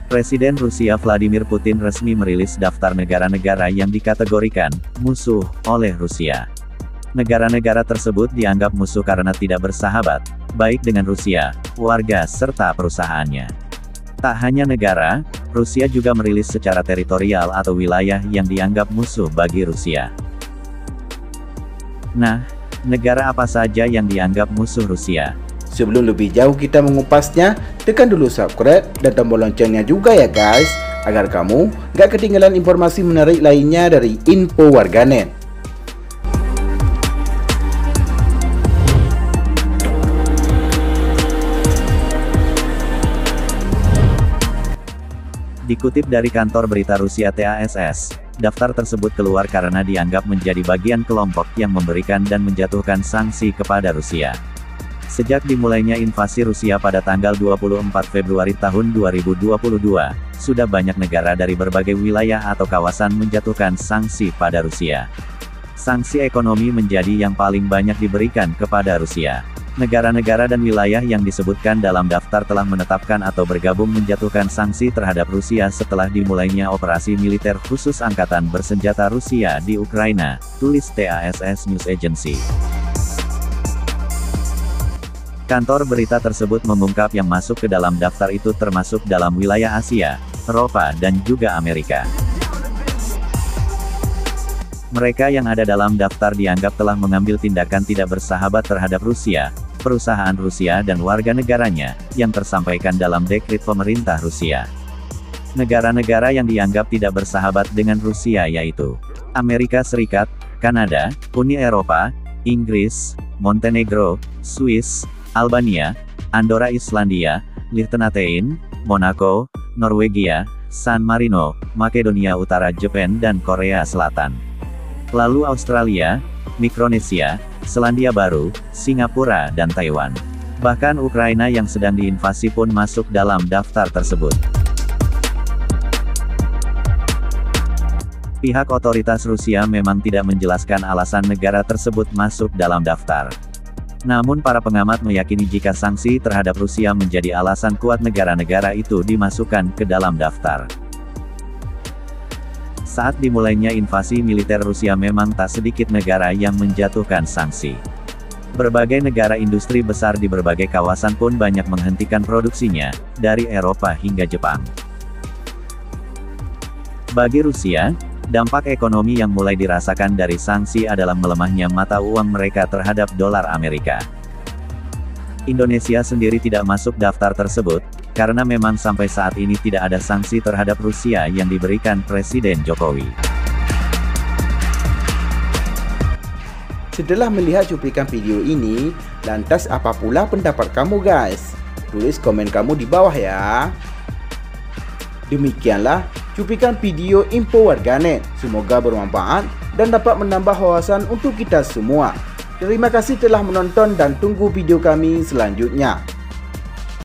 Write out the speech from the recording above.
Presiden Rusia Vladimir Putin resmi merilis daftar negara-negara yang dikategorikan musuh oleh Rusia. Negara-negara tersebut dianggap musuh karena tidak bersahabat, baik dengan Rusia, warga serta perusahaannya. Tak hanya negara, Rusia juga merilis secara teritorial atau wilayah yang dianggap musuh bagi Rusia. Nah, negara apa saja yang dianggap musuh Rusia? Sebelum lebih jauh kita mengupasnya, tekan dulu subscribe dan tombol loncengnya juga ya guys, agar kamu gak ketinggalan informasi menarik lainnya dari Info Warganet. Dikutip dari kantor berita Rusia TASS, daftar tersebut keluar karena dianggap menjadi bagian kelompok yang memberikan dan menjatuhkan sanksi kepada Rusia. Sejak dimulainya invasi Rusia pada tanggal 24 Februari tahun 2022, sudah banyak negara dari berbagai wilayah atau kawasan menjatuhkan sanksi pada Rusia. Sanksi ekonomi menjadi yang paling banyak diberikan kepada Rusia. Negara-negara dan wilayah yang disebutkan dalam daftar telah menetapkan atau bergabung menjatuhkan sanksi terhadap Rusia setelah dimulainya operasi militer khusus Angkatan Bersenjata Rusia di Ukraina, tulis TASS News Agency. Kantor berita tersebut mengungkap yang masuk ke dalam daftar itu termasuk dalam wilayah Asia, Eropa dan juga Amerika. Mereka yang ada dalam daftar dianggap telah mengambil tindakan tidak bersahabat terhadap Rusia, perusahaan Rusia dan warga negaranya, yang tersampaikan dalam dekret pemerintah Rusia. Negara-negara yang dianggap tidak bersahabat dengan Rusia yaitu Amerika Serikat, Kanada, Uni Eropa, Inggris, Montenegro, Swiss, Albania, Andorra Islandia, Liechtenstein, Monaco, Norwegia, San Marino, Makedonia Utara Jepang dan Korea Selatan. Lalu Australia, Mikronesia, Selandia Baru, Singapura dan Taiwan. Bahkan Ukraina yang sedang diinvasi pun masuk dalam daftar tersebut. Pihak otoritas Rusia memang tidak menjelaskan alasan negara tersebut masuk dalam daftar. Namun para pengamat meyakini jika sanksi terhadap Rusia menjadi alasan kuat negara-negara itu dimasukkan ke dalam daftar. Saat dimulainya invasi militer Rusia memang tak sedikit negara yang menjatuhkan sanksi. Berbagai negara industri besar di berbagai kawasan pun banyak menghentikan produksinya, dari Eropa hingga Jepang. Bagi Rusia, dampak ekonomi yang mulai dirasakan dari sanksi adalah melemahnya mata uang mereka terhadap dolar Amerika. Indonesia sendiri tidak masuk daftar tersebut, karena memang sampai saat ini tidak ada sanksi terhadap Rusia yang diberikan Presiden Jokowi. Setelah melihat cuplikan video ini, lantas apa pula pendapat kamu guys? Tulis komen kamu di bawah ya. Demikianlah cuplikan video Info Warganet, semoga bermanfaat dan dapat menambah wawasan untuk kita semua. Terima kasih telah menonton dan tunggu video kami selanjutnya.